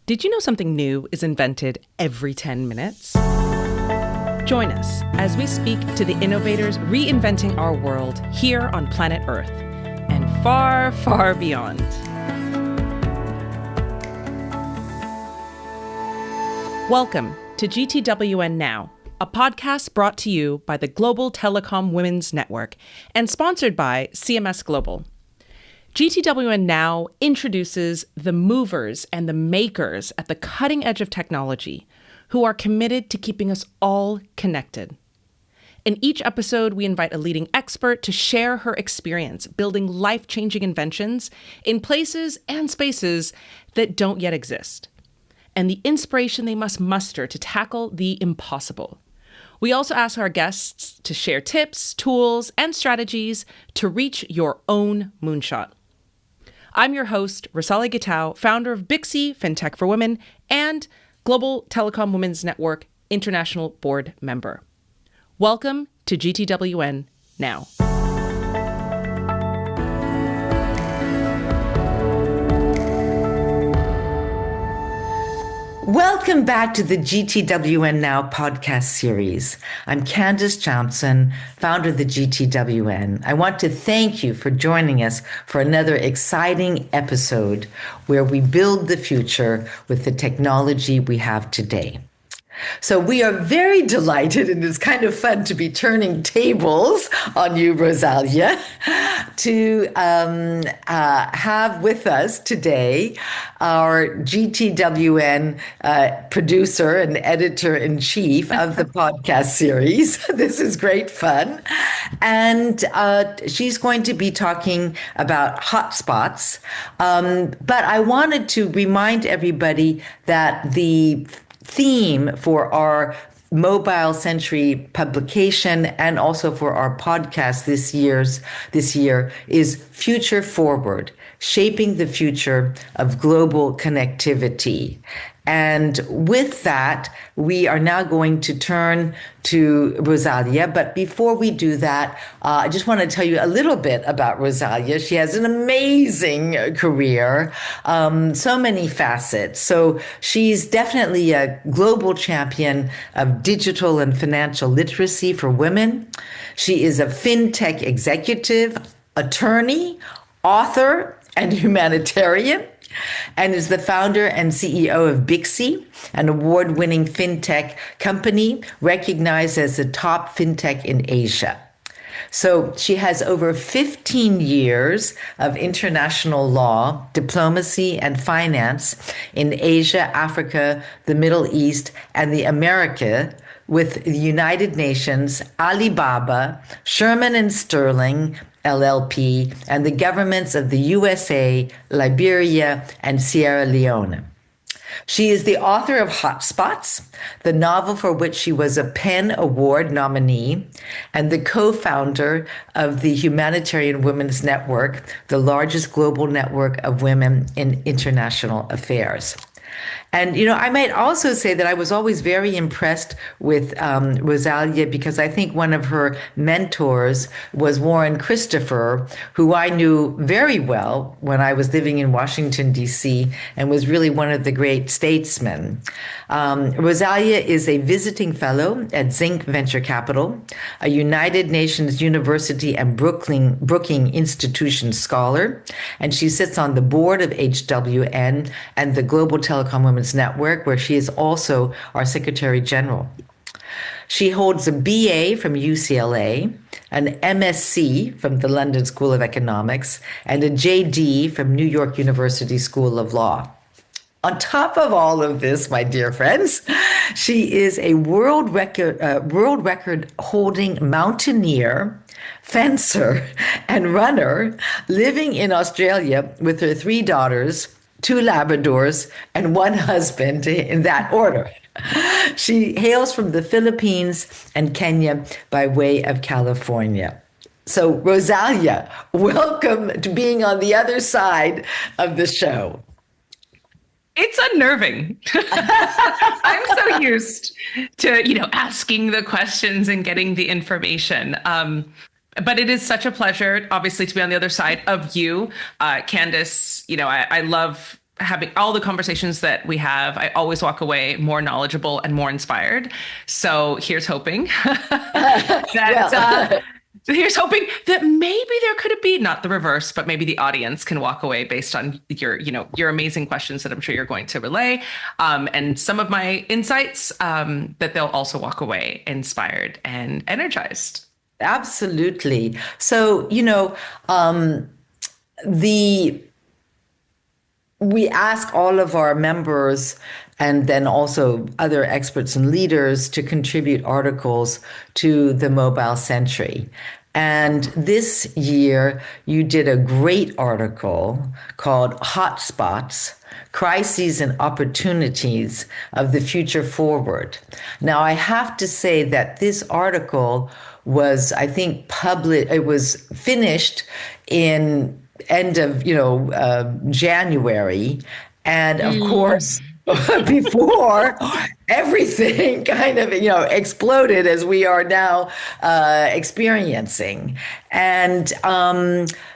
Did you know something new is invented every 10 minutes? Join us as we speak to the innovators reinventing our world here on planet Earth and far, far beyond. Welcome to GTWN Now, a podcast brought to you by the Global Telecom Women's Network and sponsored by CMS Global. GTWN Now introduces the movers and the makers at the cutting edge of technology who are committed to keeping us all connected. In each episode, we invite a leading expert to share her experience building life-changing inventions in places and spaces that don't yet exist, and the inspiration they must muster to tackle the impossible. We also ask our guests to share tips, tools, and strategies to reach your own moonshot. I'm your host, Rosalia Gitau, founder of Bixi, FinTech for Women, and Global Telecom Women's Network International Board member. Welcome to GTWN Now. Welcome back to the GTWN Now podcast series. I'm Candace Johnson, founder of the GTWN. I want to thank you for joining us for another exciting episode where we build the future with the technology we have today. So we are very delighted, and it's kind of fun to be turning tables on you, Rosalia, to have with us today our GTWN producer and editor-in-chief of the podcast series. This is great fun. And she's going to be talking about Hotspots. But I wanted to remind everybody that the theme for our Mobile Century publication and also for our podcast this year is Future Forward, Shaping the Future of Global Connectivity. And with that, we are now going to turn to Rosalia. But before we do that, I just want to tell you a little bit about Rosalia. She has an amazing career, so many facets. So she's definitely a global champion of digital and financial literacy for women. She is a FinTech executive, attorney, author, and humanitarian, and is the founder and CEO of Bixi, an award-winning fintech company recognized as the top fintech in Asia. So she has over 15 years of international law, diplomacy, and finance in Asia, Africa, the Middle East, and the Americas, with the United Nations, Alibaba, Sherman and Sterling, LLP, and the governments of the USA, Liberia, and Sierra Leone. She is the author of Hotspots, the novel for which she was a PEN Award nominee, and the co-founder of the Humanitarian Women's Network, the largest global network of women in international affairs. And, I might also say that I was always very impressed with Rosalia because I think one of her mentors was Warren Christopher, who I knew very well when I was living in Washington, D.C., and was really one of the great statesmen. Rosalia is a visiting fellow at Zinc Venture Capital, a United Nations University and Brookings Institution scholar, and she sits on the board of HWN and the Global Telecom Women's Network, where she is also our Secretary General. She holds a BA from UCLA, an MSc from the London School of Economics, and a JD from New York University School of Law. On top of all of this, my dear friends, she is a world record holding mountaineer, fencer, and runner living in Australia with her 3 daughters, 2 Labradors, and 1 husband, in that order. She hails from the Philippines and Kenya by way of California. So, Rosalia, welcome to being on the other side of the show. It's unnerving. I'm so used to, asking the questions and getting the information. But it is such a pleasure, obviously, to be on the other side of you. Candace, I love having all the conversations that we have, I always walk away more knowledgeable and more inspired. So here's hoping that here's hoping that maybe there could be not the reverse, but maybe the audience can walk away based on your amazing questions that I'm sure you're going to relay, and some of my insights, that they'll also walk away inspired and energized. Absolutely. So, we ask all of our members and then also other experts and leaders to contribute articles to the Mobile Century. And this year, you did a great article called Hotspots, Crises and Opportunities of the Future Forward. Now, I have to say that this article was, I think, it was finished in end of January, and of course before everything kind of exploded as we are now experiencing. And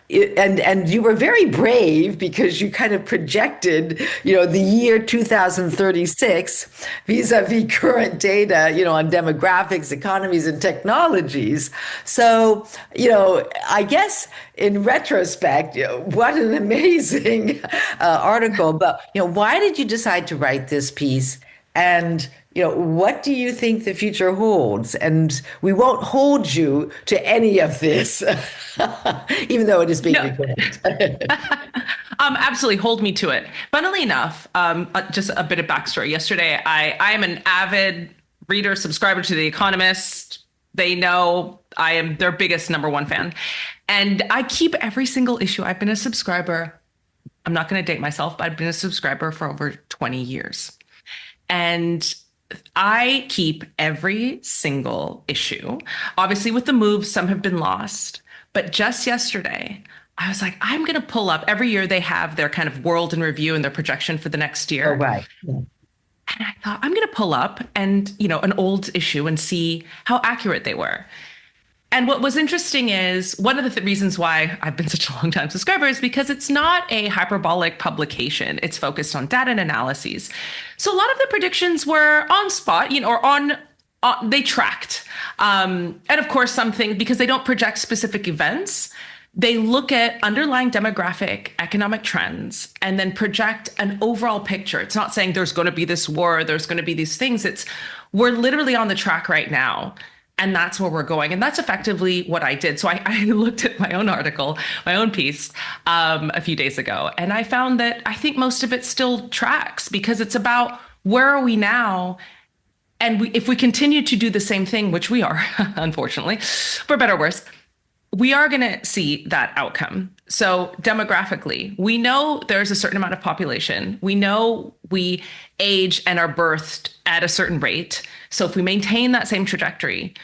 you were very brave because you kind of projected the year 2036 vis-a-vis current data on demographics, economies, and technologies. So I guess in retrospect, what an amazing article. But why did you decide to write this piece? And what do you think the future holds? And we won't hold you to any of this, even though it is being recorded. Absolutely, hold me to it. Funnily enough, just a bit of backstory. Yesterday, I am an avid reader, subscriber to The Economist. They know I am their biggest #1 fan. And I keep every single issue. I've been a subscriber. I'm not going to date myself, but I've been a subscriber for over 20 years. And I keep every single issue. Obviously, with the moves, some have been lost. But just yesterday, I was like, I'm going to pull up. Every year they have their kind of world in review and their projection for the next year. Oh, right. Yeah. And I thought, I'm going to pull up and, an old issue and see how accurate they were. And what was interesting is one of the reasons why I've been such a long time subscriber is because it's not a hyperbolic publication. It's focused on data and analyses. So a lot of the predictions were on spot, or they tracked. And of course, something, because they don't project specific events, they look at underlying demographic, economic trends, and then project an overall picture. It's not saying there's going to be this war, there's going to be these things. We're literally on the track right now. And that's where we're going. And that's effectively what I did. So I looked at my own article, my own piece a few days ago. And I found that I think most of it still tracks because it's about where are we now? And if we continue to do the same thing, which we are, unfortunately, for better or worse, we are going to see that outcome. So demographically, we know there's a certain amount of population. We know we age and are birthed at a certain rate. So if we maintain that same trajectory,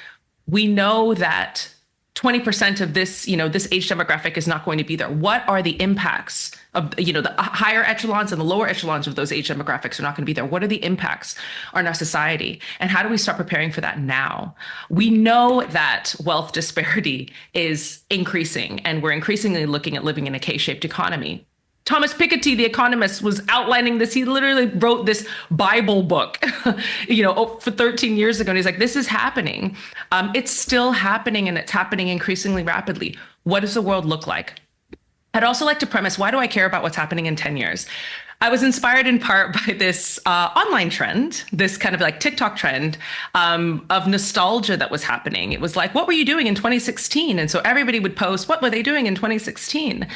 we know that 20% of this, this age demographic is not going to be there. What are the impacts of, the higher echelons and the lower echelons of those age demographics are not going to be there? What are the impacts on our society? And how do we start preparing for that now? We know that wealth disparity is increasing, and we're increasingly looking at living in a K-shaped economy. Thomas Piketty, the economist, was outlining this. He literally wrote this Bible book, for 13 years ago. And he's like, this is happening. It's still happening, and it's happening increasingly rapidly. What does the world look like? I'd also like to premise, why do I care about what's happening in 10 years? I was inspired in part by this online trend, this kind of like TikTok trend of nostalgia that was happening. It was like, what were you doing in 2016? And so everybody would post, what were they doing in 2016?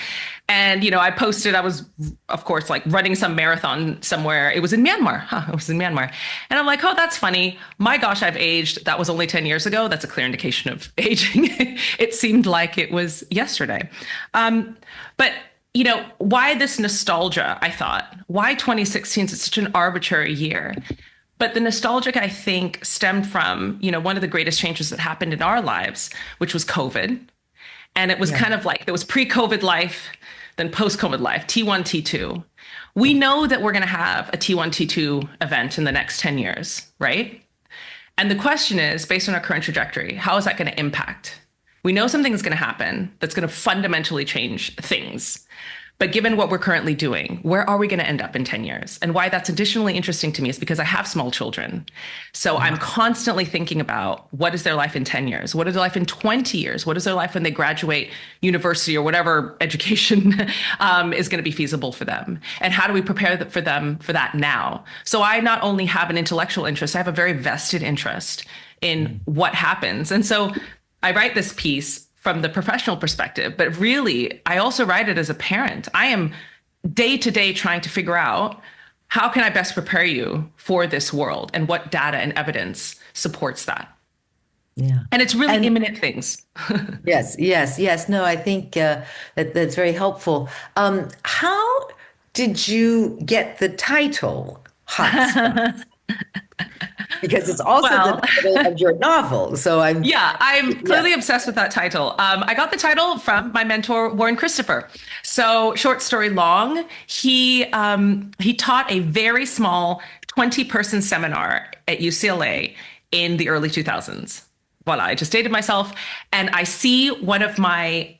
And, I posted, I was, of course, like running some marathon somewhere. It was in Myanmar. It was in Myanmar. And I'm like, oh, that's funny. My gosh, I've aged. That was only 10 years ago. That's a clear indication of aging. It seemed like it was yesterday. But why this nostalgia, I thought? Why 2016 is such an arbitrary year? But the nostalgic, I think, stemmed from, one of the greatest changes that happened in our lives, which was COVID. And it was kind of like, there was pre-COVID life, then post-COVID life, T1, T2. We know that we're going to have a T1, T2 event in the next 10 years, right? And the question is, based on our current trajectory, how is that going to impact? We know something is going to happen that's going to fundamentally change things. But given what we're currently doing, where are we going to end up in 10 years? And why that's additionally interesting to me is because I have small children. So I'm constantly thinking about what is their life in 10 years? What is their life in 20 years? What is their life when they graduate university or whatever education is going to be feasible for them? And how do we prepare for them for that now? So I not only have an intellectual interest, I have a very vested interest in what happens. And so I write this piece from the professional perspective, but really, I also write it as a parent. I am day to day trying to figure out how can I best prepare you for this world and what data and evidence supports that. Yeah. And it's really imminent things. Yes. No, I think that's very helpful. How did you get the title Hotspots? Because it's also the title of your novel. So I'm clearly obsessed with that title. I got the title from my mentor, Warren Christopher. So short story long, he taught a very small 20-person seminar at UCLA in the early 2000s. Voila, I just dated myself. And I see one of my,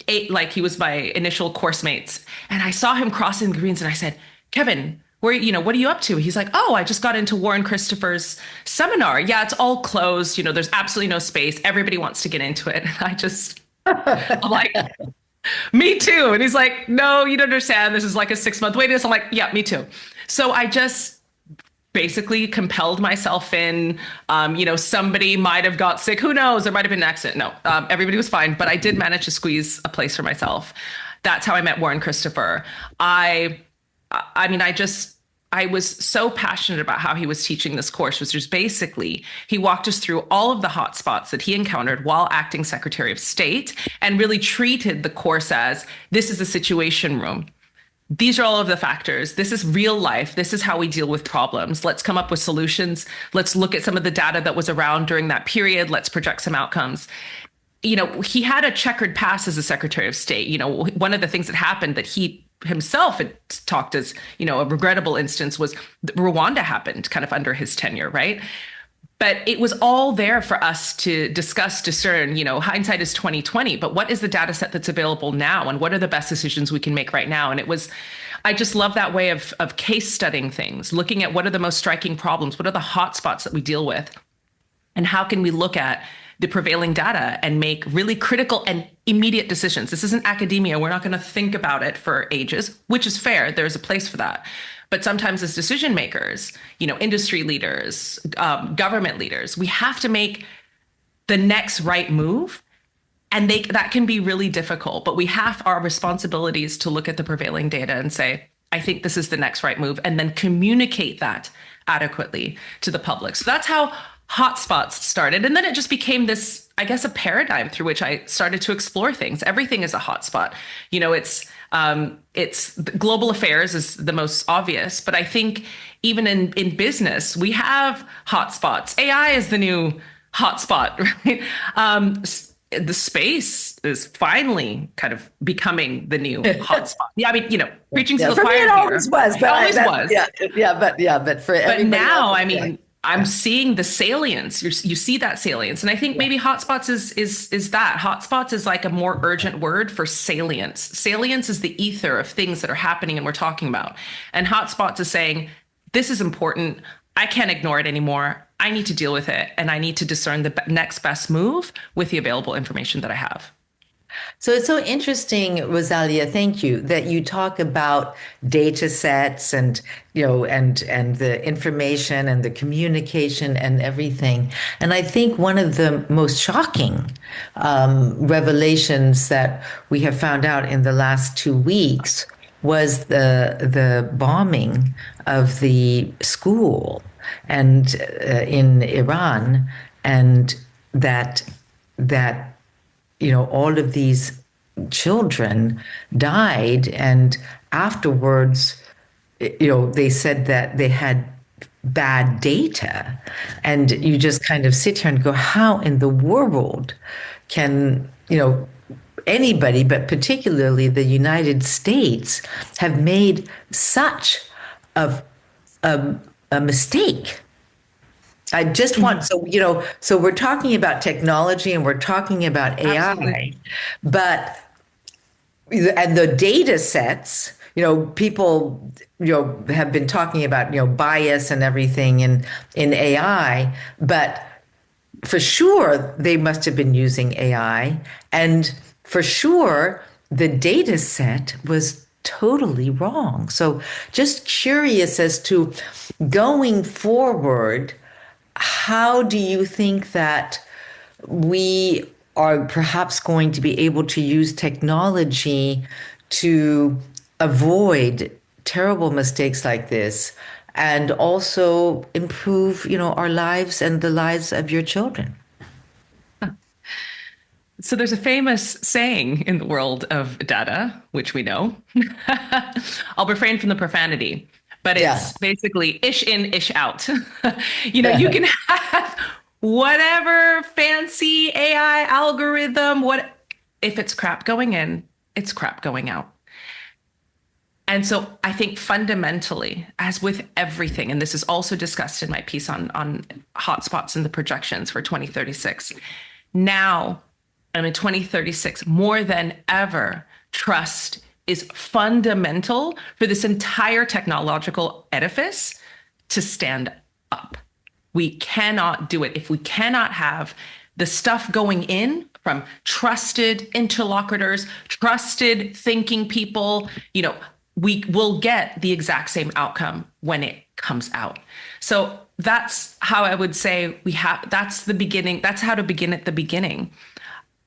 he was my initial course mates. And I saw him crossing the greens and I said, Kevin, what are you up to? He's like, oh, I just got into Warren Christopher's seminar. Yeah, it's all closed. There's absolutely no space. Everybody wants to get into it. And I'm like, me too. And he's like, no, you don't understand. This is like a 6-month waiting list. I'm like, yeah, me too. So I just basically compelled myself in. Somebody might have got sick. Who knows? There might have been an accident. No, everybody was fine. But I did manage to squeeze a place for myself. That's how I met Warren Christopher. I was so passionate about how he was teaching this course, which was basically, he walked us through all of the hotspots that he encountered while acting Secretary of State and really treated the course as, this is a situation room. These are all of the factors. This is real life. This is how we deal with problems. Let's come up with solutions. Let's look at some of the data that was around during that period. Let's project some outcomes. He had a checkered past as a Secretary of State. One of the things that happened that he himself had talked as, a regrettable instance was Rwanda happened kind of under his tenure, right? But it was all there for us to discuss, discern, hindsight is 2020, but what is the data set that's available now? And what are the best decisions we can make right now? And I just love that way of case studying things, looking at what are the most striking problems, what are the hotspots that we deal with, and how can we look at the prevailing data and make really critical and immediate decisions. This isn't academia. We're not going to think about it for ages, which is fair. There's a place for that. But sometimes as decision makers, industry leaders, government leaders, we have to make the next right move. And that can be really difficult, but we have our responsibilities to look at the prevailing data and say, I think this is the next right move, and then communicate that adequately to the public. So that's how Hotspots started. And then it just became this, I guess, a paradigm through which I started to explore things. Everything is a hotspot. It's global affairs is the most obvious, but I think even in business, we have hotspots. AI is the new hotspot, right? The space is finally kind of becoming the new hotspot. Yeah, preaching to the choir here. It always was, but always was. But for everybody now, else, I'm seeing the salience. You see that salience. And I think maybe hotspots is that. Hotspots is like a more urgent word for salience. Salience is the ether of things that are happening and we're talking about. And hotspots is saying, this is important. I can't ignore it anymore. I need to deal with it. And I need to discern the next best move with the available information that I have. So it's so interesting, Rosalia, thank you, that you talk about data sets and, and the information and the communication and everything. And I think one of the most shocking revelations that we have found out in the last 2 weeks was the bombing of the school and in Iran, and that all of these children died, and afterwards, they said that they had bad data, and you just kind of sit here and go, how in the world can, anybody, but particularly the United States, have made such a mistake? I just want, so we're talking about technology and we're talking about AI, Absolutely. but and the data sets, people, have been talking about, bias and everything in AI, but for sure they must have been using AI. And for sure the data set was totally wrong. So just curious as to going forward, how do you think that we are perhaps going to be able to use technology to avoid terrible mistakes like this and also improve, our lives and the lives of your children? So there's a famous saying in the world of data, which we know. I'll refrain from the profanity, but it's basically ish in, ish out. You can have whatever fancy AI algorithm, if it's crap going in, it's crap going out. And so I think fundamentally, as with everything, and this is also discussed in my piece on hotspots and the projections for 2036, now, in 2036, more than ever, trust is fundamental for this entire technological edifice to stand up. We cannot do it if we cannot have the stuff going in from trusted interlocutors, trusted thinking people. We will get the exact same outcome when it comes out. So that's how I would say that's the beginning. That's how to begin at the beginning.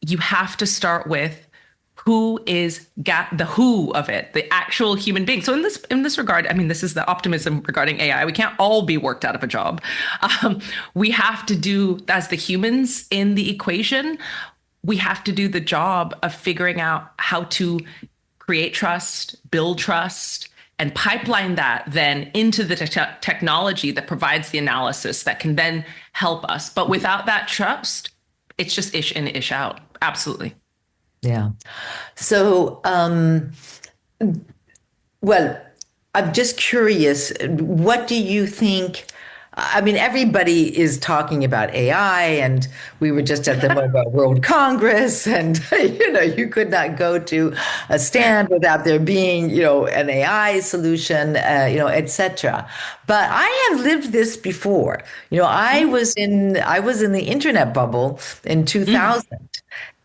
You have to start with who is the who of it, the actual human being. So in this regard, this is the optimism regarding AI. We can't all be worked out of a job. We have to do, as the humans in the equation, we have to do the job of figuring out how to create trust, build trust, and pipeline that then into the technology that provides the analysis that can then help us. But without that trust, it's just ish in, ish out. Absolutely. Yeah. So, well, I'm just curious, what do you think? Everybody is talking about AI, and we were just at the Mobile World Congress, and, you could not go to a stand without there being, an AI solution, et cetera. But I have lived this before. I was in the internet bubble in 2000,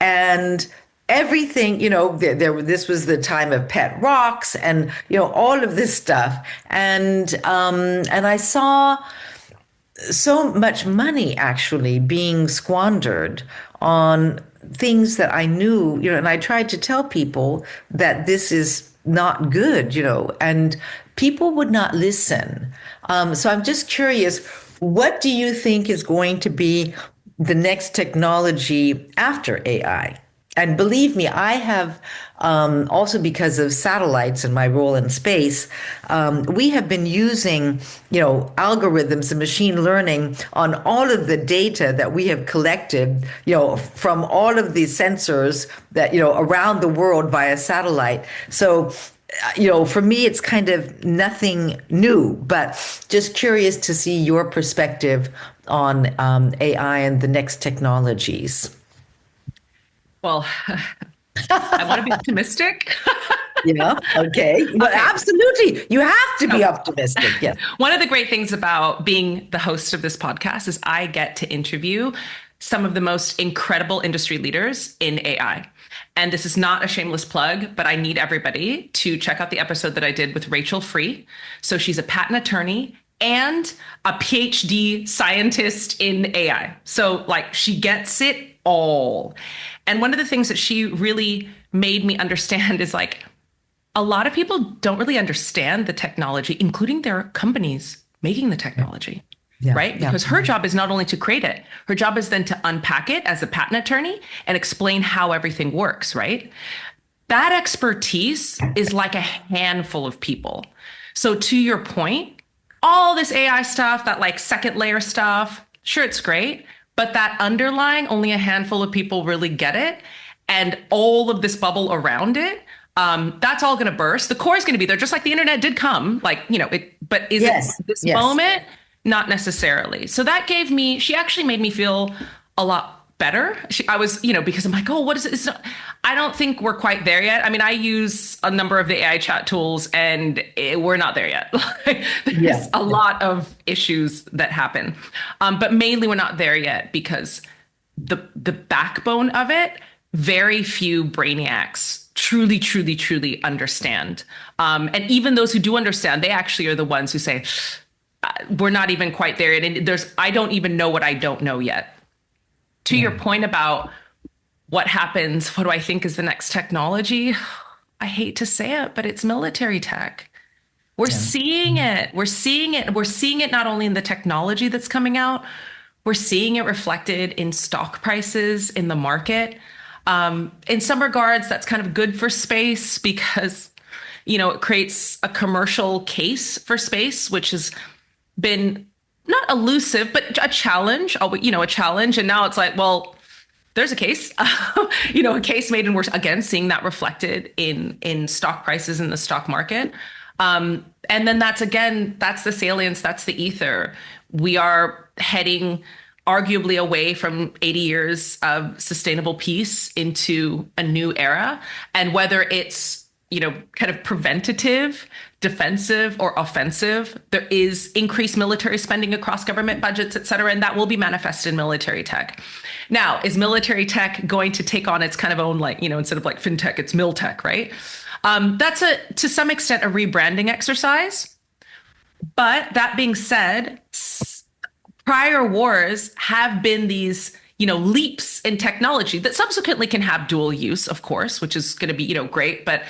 and everything, this was the time of pet rocks and, all of this stuff. And I saw so much money actually being squandered on things that I knew, and I tried to tell people that this is not good, and people would not listen. So I'm just curious, what do you think is going to be the next technology after AI? And believe me, I have also, because of satellites and my role in space, we have been using, algorithms and machine learning on all of the data that we have collected, from all of these sensors that, around the world via satellite. So, for me, it's kind of nothing new, but just curious to see your perspective on AI and the next technologies. Well, I want to be optimistic. Okay. Well, okay. Absolutely. You have to be optimistic. Yes. One of the great things about being the host of this podcast is I get to interview some of the most incredible industry leaders in AI. And this is not a shameless plug, but I need everybody to check out the episode that I did with Rachel Free. So she's a patent attorney and a PhD scientist in AI. So she gets it all. And one of the things that she really made me understand is a lot of people don't really understand the technology, including their companies making the technology, right? Because her job is not only to create it, her job is then to unpack it as a patent attorney and explain how everything works, right? That expertise is like a handful of people. So to your point, all this AI stuff, that second layer stuff, sure, it's great. But that underlying, only a handful of people really get it. And all of this bubble around it, that's all going to burst. The core is going to be there, just like the internet did come, but is it this moment? Not necessarily. So that she actually made me feel a lot better. I was, because I'm like, oh, what is it? I don't think we're quite there yet. I mean, I use a number of the AI chat tools and we're not there yet. Yeah. There's a lot of issues that happen. But mainly we're not there yet because the backbone of it, very few brainiacs truly, truly, truly understand. And even those who do understand, they actually are the ones who say, we're not even quite there. And I don't even know what I don't know yet. To your point about what happens, what do I think is the next technology? I hate to say it, but it's military tech. We're seeing it. We're seeing it. We're seeing it not only in the technology that's coming out, we're seeing it reflected in stock prices in the market. In some regards, that's kind of good for space because, it creates a commercial case for space, which has been not elusive, but a challenge, a challenge. And now it's like, well, there's a case, a case made, and we're again seeing that reflected in stock prices in the stock market. And then that's the salience, that's the ether. We are heading arguably away from 80 years of sustainable peace into a new era. And whether it's, kind of preventative, defensive, or offensive, there is increased military spending across government budgets, et cetera, and that will be manifested in military tech. Now, is military tech going to take on its kind of own, instead of like FinTech, it's MilTech, right? That's to some extent, a rebranding exercise. But that being said, prior wars have been these leaps in technology that subsequently can have dual use, of course, which is going to be, great. But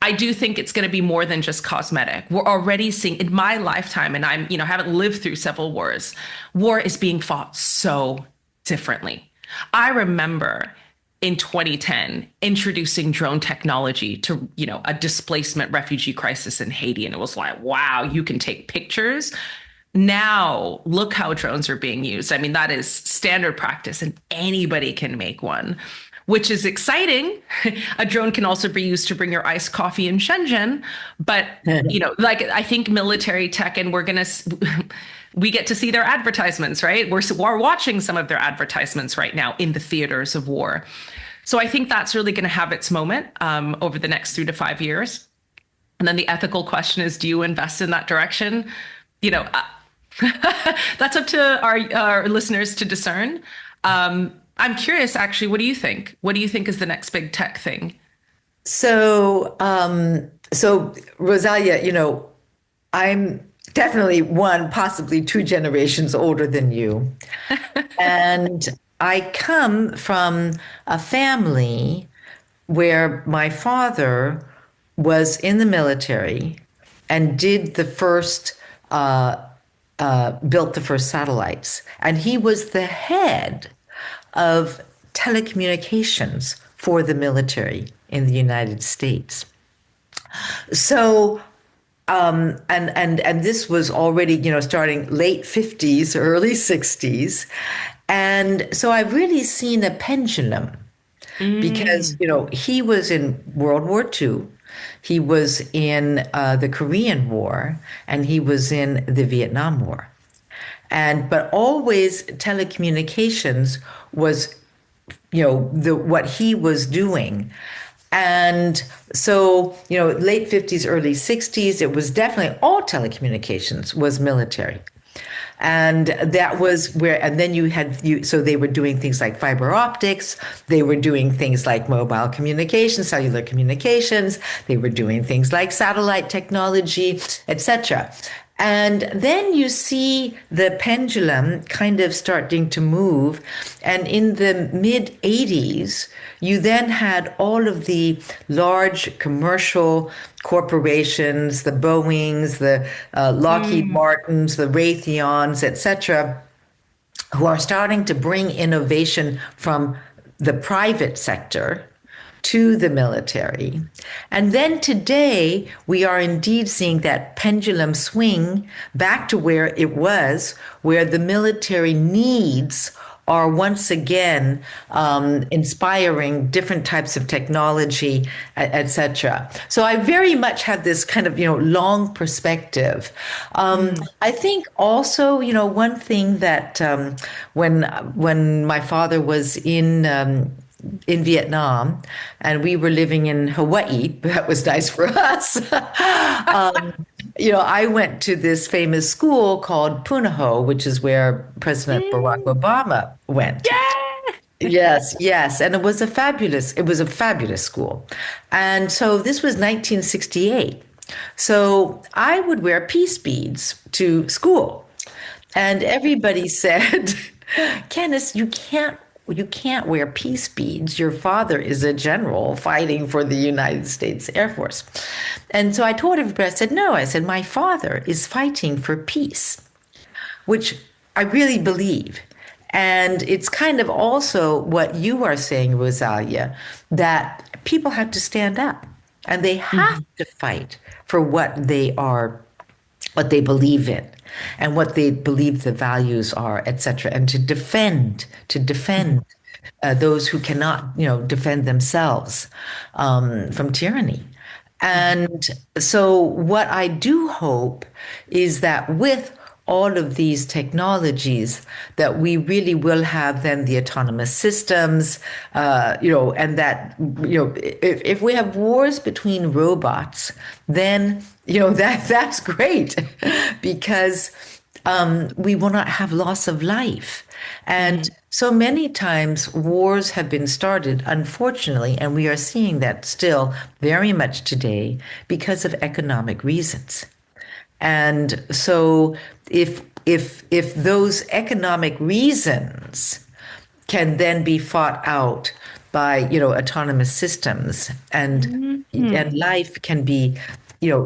I do think it's going to be more than just cosmetic. We're already seeing in my lifetime, and I'm, haven't lived through several wars. War is being fought so differently. I remember in 2010 introducing drone technology to, a displacement refugee crisis in Haiti. And it was like, wow, you can take pictures. Now, look how drones are being used. I mean, that is standard practice and anybody can make one, which is exciting. A drone can also be used to bring your iced coffee in Shenzhen. But, I think military tech, and we get to see their advertisements, right? We're watching some of their advertisements right now in the theaters of war. So I think that's really going to have its moment over the next 3 to 5 years. And then the ethical question is, do you invest in that direction? That's up to our listeners to discern. I'm curious, actually, what do you think? What do you think is the next big tech thing? So Rosalia, I'm definitely one, possibly 2 generations older than you. And I come from a family where my father was in the military and did the first built the first satellites. And he was the head of telecommunications for the military in the United States. So, and this was already, starting late 50s, early 60s. And so I've really seen a pendulum because, he was in World War II. He was in the Korean War, and he was in the Vietnam War. But always telecommunications was, what he was doing. And so, late 50s, early 60s, it was definitely all telecommunications was military. And that was where, and then so they were doing things like fiber optics. They were doing things like mobile communications, cellular communications. They were doing things like satellite technology, etc. And then you see the pendulum kind of starting to move. And in the mid 80s, you then had all of the large commercial corporations, the Boeings, the Lockheed Martins, the Raytheons, etc., who are starting to bring innovation from the private sector to the military. And then today, we are indeed seeing that pendulum swing back to where it was, where the military needs are once again inspiring different types of technology, etc. So I very much have this kind of, long perspective. I think also, one thing that when my father was in Vietnam, and we were living in Hawaii. That was nice for us. I went to this famous school called Punahou, which is where President Barack Obama went. Yeah. Yes, yes, and it was a fabulous school. And so this was 1968. So I would wear peace beads to school. And everybody said, Candace, you can't wear peace beads. Your father is a general fighting for the United States Air Force. And so I told everybody, I said, no, I said, my father is fighting for peace, which I really believe. And it's kind of also what you are saying, Rosalia, that people have to stand up and they have to fight for what they believe in and what they believe the values are, etc., and to defend those who cannot, defend themselves from tyranny. And so what I do hope is that with all of these technologies, that we really will have then the autonomous systems, and that, if we have wars between robots, then, that's great because we will not have loss of life. And so many times wars have been started, unfortunately, and we are seeing that still very much today because of economic reasons. And so if those economic reasons can then be fought out by, autonomous systems and life can be,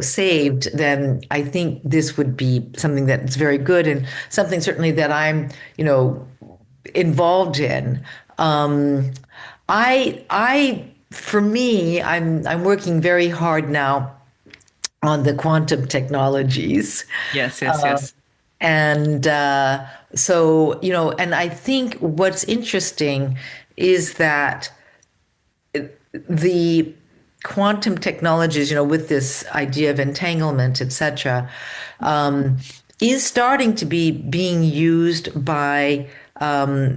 saved, then I think this would be something that's very good and something certainly that I'm, involved in. For me, I'm working very hard now on the quantum technologies. Yes. And so, and I think what's interesting is that the quantum technologies, with this idea of entanglement, etc., is starting to be being used by,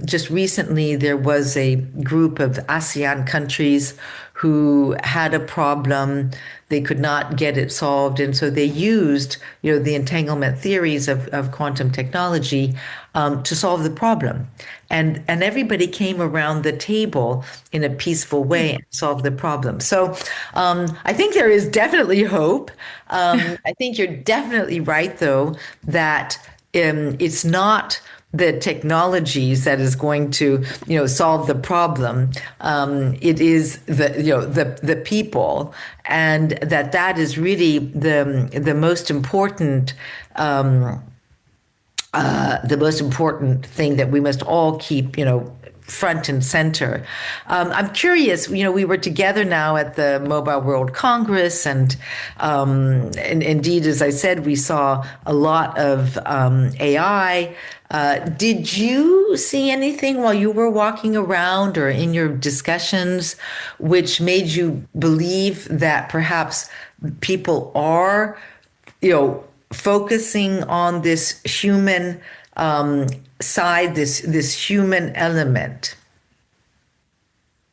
just recently there was a group of ASEAN countries who had a problem. They could not get it solved. And so they used, the entanglement theories of quantum technology to solve the problem. And everybody came around the table in a peaceful way and solved the problem. So I think there is definitely hope. I think you're definitely right, though, that it's not the technologies that is going to, solve the problem. It is the people, and that is really the most important thing that we must all keep, front and center. I'm curious, we were together now at the Mobile World Congress, and indeed, as I said, we saw a lot of AI. Did you see anything while you were walking around or in your discussions which made you believe that perhaps people are, focusing on this human side, this human element?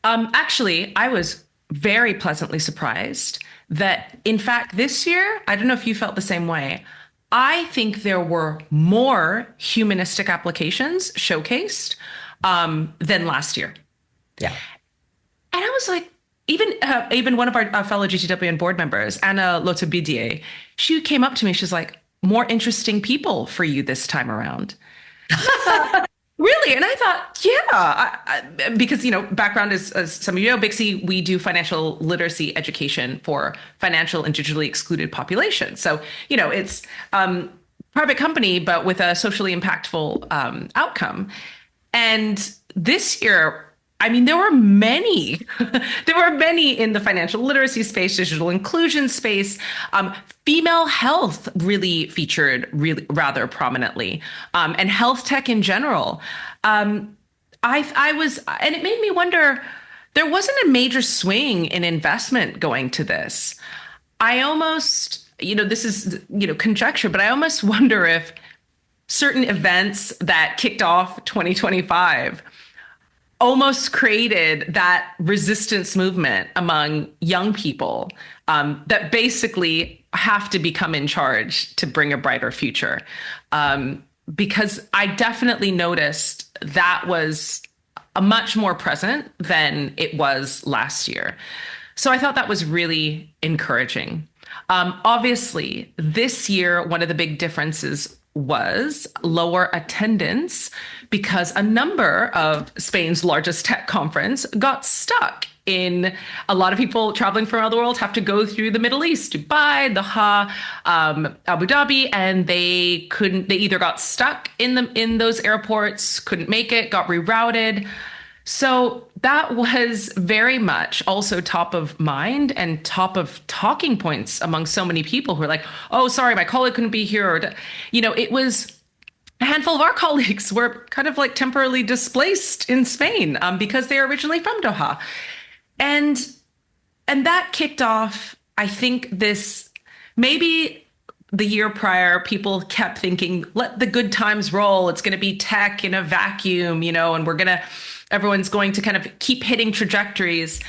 Actually, I was very pleasantly surprised that, in fact, this year, I don't know if you felt the same way. I think there were more humanistic applications showcased than last year. Yeah. And I was like, even one of our fellow GTWN board members, Anna Lotabidie, she came up to me. She's like, more interesting people for you this time around. Really? And I thought, yeah, because, background is, as some of you know, Bixie, we do financial literacy education for financial and digitally excluded populations. So, it's private company, but with a socially impactful outcome. And this year, there were many, in the financial literacy space, digital inclusion space. Female health really featured rather prominently, and health tech in general. I was, and it made me wonder, there wasn't a major swing in investment going to this. I almost, this is, conjecture, but I almost wonder if certain events that kicked off 2025 almost created that resistance movement among young people that basically have to become in charge to bring a brighter future. Because I definitely noticed that was a much more present than it was last year. So I thought that was really encouraging. Obviously, this year, one of the big differences was lower attendance because a number of Spain's largest tech conference got stuck in. A lot of people traveling from around the world have to go through the Middle East, Dubai, Doha, Abu Dhabi, and they either got stuck in those airports, couldn't make it, got rerouted. So that was very much also top of mind and top of talking points among so many people who are like, oh, sorry, my colleague couldn't be here. Or, it was a handful of our colleagues were kind of like temporarily displaced in Spain because they are originally from Doha. And that kicked off, I think, this maybe the year prior, people kept thinking, let the good times roll. It's going to be tech in a vacuum, and everyone's going to kind of keep hitting trajectories.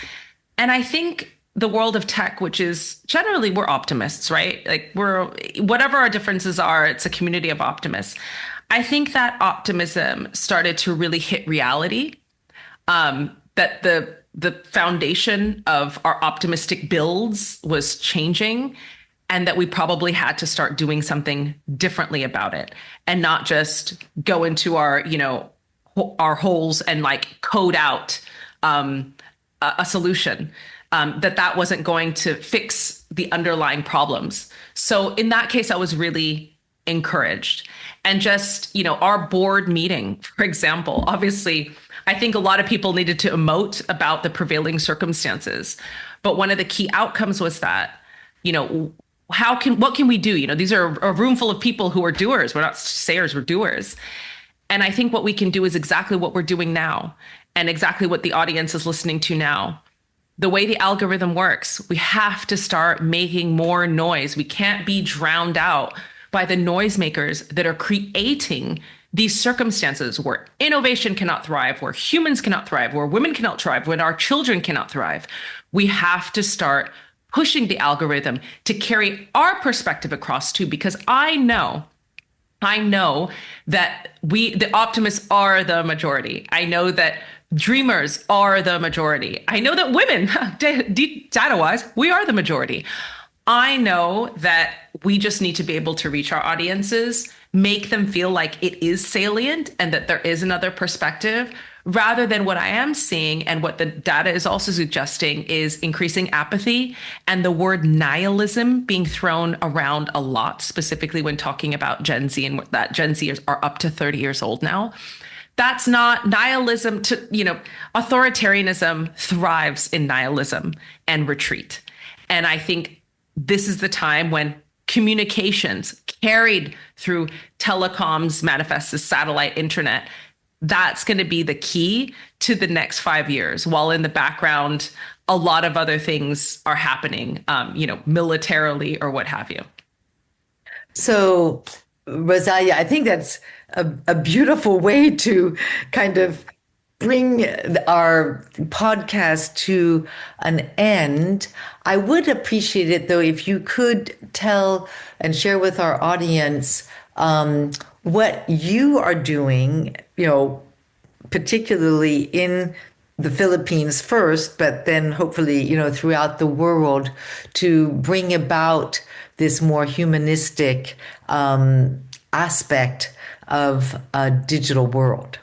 And I think the world of tech, which is generally, we're optimists, right? Like whatever our differences are, it's a community of optimists. I think that optimism started to really hit reality, that the foundation of our optimistic builds was changing, and that we probably had to start doing something differently about it and not just go into our holes and like code out a solution, that wasn't going to fix the underlying problems. So in that case, I was really encouraged. And just, our board meeting, for example, obviously, I think a lot of people needed to emote about the prevailing circumstances. But one of the key outcomes was that, what can we do? These are a room full of people who are doers. We're not sayers, we're doers. And I think what we can do is exactly what we're doing now and exactly what the audience is listening to now. The way the algorithm works, we have to start making more noise. We can't be drowned out by the noisemakers that are creating these circumstances where innovation cannot thrive, where humans cannot thrive, where women cannot thrive, when our children cannot thrive. We have to start pushing the algorithm to carry our perspective across too, because I know that the optimists are the majority. I know that dreamers are the majority. I know that women, data-wise, we are the majority. I know that we just need to be able to reach our audiences, make them feel like it is salient and that there is another perspective, rather than what I am seeing and what the data is also suggesting is increasing apathy and the word nihilism being thrown around a lot, specifically when talking about Gen Z and that Gen Zers are up to 30 years old now. That's not nihilism. Authoritarianism thrives in nihilism and retreat. And I think this is the time when communications carried through telecoms manifests as satellite internet. That's going to be the key to the next 5 years, while in the background, a lot of other things are happening, militarily or what have you. So, Rosalia, I think that's a beautiful way to kind of bring our podcast to an end. I would appreciate it, though, if you could tell and share with our audience what you are doing, particularly in the Philippines first, but then hopefully, throughout the world, to bring about this more humanistic aspect of a digital world.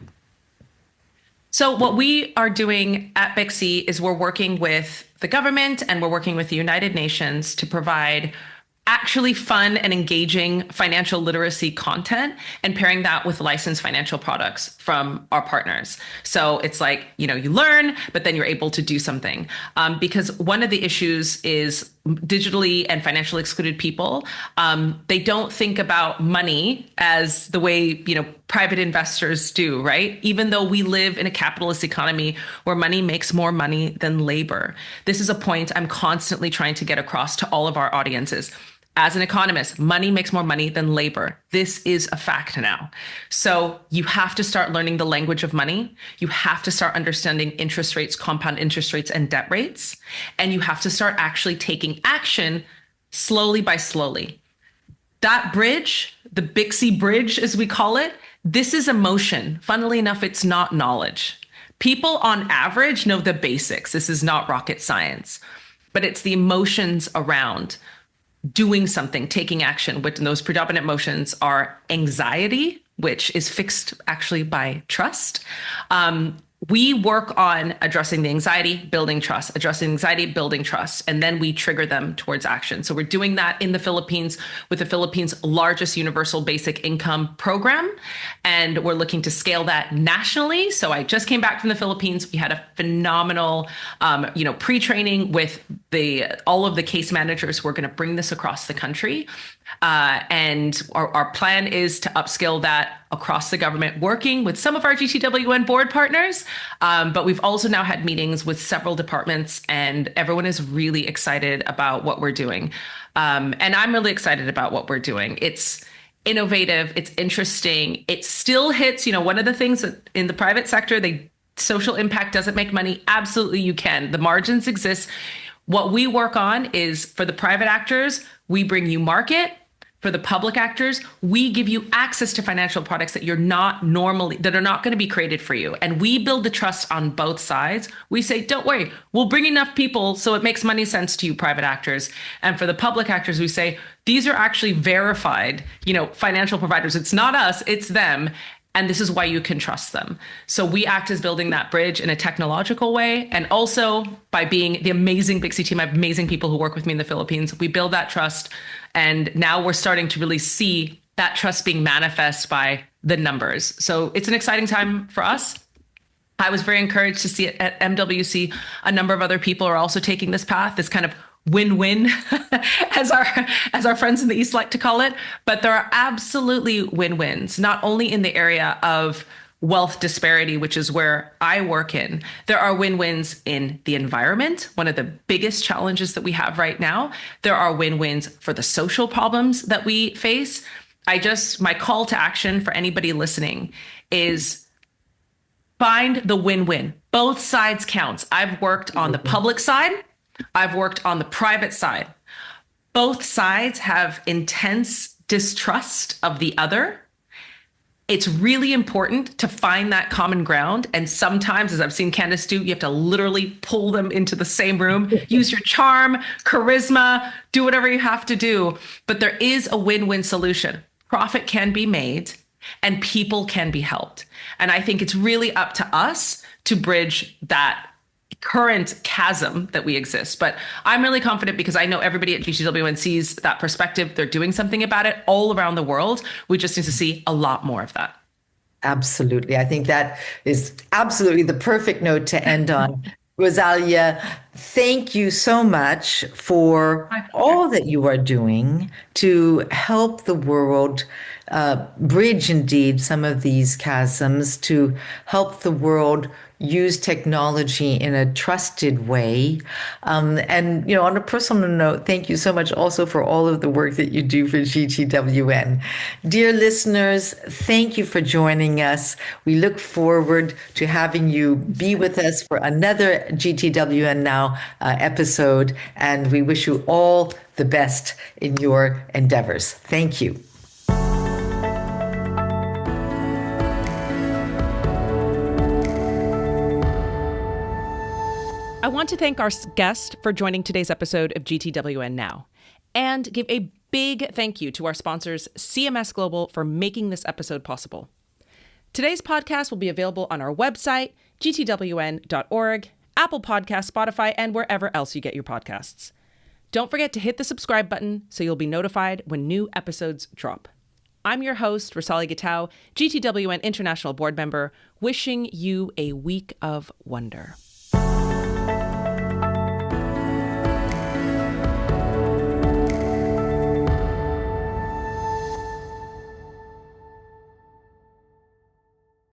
So what we are doing at Bixi is we're working with the government and we're working with the United Nations to provide actually fun and engaging financial literacy content and pairing that with licensed financial products from our partners. So it's like, you learn, but then you're able to do something. Because one of the issues is digitally and financially excluded people, they don't think about money as the way, private investors do, right? Even though we live in a capitalist economy where money makes more money than labor. This is a point I'm constantly trying to get across to all of our audiences. As an economist, money makes more money than labor. This is a fact now. So you have to start learning the language of money. You have to start understanding interest rates, compound interest rates, and debt rates. And you have to start actually taking action slowly by slowly. That bridge, the Bixby Bridge, as we call it, this is emotion. Funnily enough, it's not knowledge. People on average know the basics. This is not rocket science, but it's the emotions around doing something, taking action, which those predominant emotions are anxiety, which is fixed actually by trust. We work on addressing the anxiety, building trust, addressing anxiety, building trust, and then we trigger them towards action. So we're doing that in the Philippines with the Philippines' largest universal basic income program. And we're looking to scale that nationally. So I just came back from the Philippines. We had a phenomenal, pre-training with all of the case managers who are going to bring this across the country. And our plan is to upscale that across the government, working with some of our GTWN board partners. But we've also now had meetings with several departments, and everyone is really excited about what we're doing. And I'm really excited about what we're doing. It's innovative. It's interesting. It still hits, one of the things that in the private sector, social impact doesn't make money. Absolutely, you can. The margins exist. What we work on is for the private actors, we bring you market. For the public actors, we give you access to financial products that are not going to be created for you. And we build the trust on both sides. We say, don't worry, we'll bring enough people so it makes money sense to you, private actors. And for the public actors, we say, these are actually verified, financial providers. It's not us, it's them. And this is why you can trust them. So we act as building that bridge in a technological way. And also by being the amazing Bixby team, I have amazing people who work with me in the Philippines. We build that trust. And now we're starting to really see that trust being manifest by the numbers. So it's an exciting time for us. I was very encouraged to see it at MWC. A number of other people are also taking this path, this kind of win-win, as our friends in the East like to call it. But there are absolutely win-wins, not only in the area of wealth disparity, which is where I work in. There are win-wins in the environment, one of the biggest challenges that we have right now. There are win-wins for the social problems that we face. My call to action for anybody listening is find the win-win. Both sides counts. I've worked on the public side. I've worked on the private side. Both sides have intense distrust of the other. It's really important to find that common ground. And sometimes, as I've seen Candace do, you have to literally pull them into the same room, use your charm, charisma, do whatever you have to do. But there is a win-win solution. Profit can be made and people can be helped. And I think it's really up to us to bridge that current chasm that we exist. But I'm really confident because I know everybody at GTWN sees that perspective. They're doing something about it all around the world. We just need to see a lot more of that. Absolutely. I think that is absolutely the perfect note to end on. Rosalia, thank you so much for all that you are doing to help the world bridge indeed some of these chasms, to help the world use technology in a trusted way. And, on a personal note, thank you so much also for all of the work that you do for GTWN. Dear listeners, thank you for joining us. We look forward to having you be with us for another GTWN Now episode. And we wish you all the best in your endeavors. Thank you. I want to thank our guest for joining today's episode of GTWN Now, and give a big thank you to our sponsors, CMS Global, for making this episode possible. Today's podcast will be available on our website, gtwn.org, Apple Podcasts, Spotify, and wherever else you get your podcasts. Don't forget to hit the subscribe button so you'll be notified when new episodes drop. I'm your host, Rosalia Gitau, GTWN International Board Member, wishing you a week of wonder.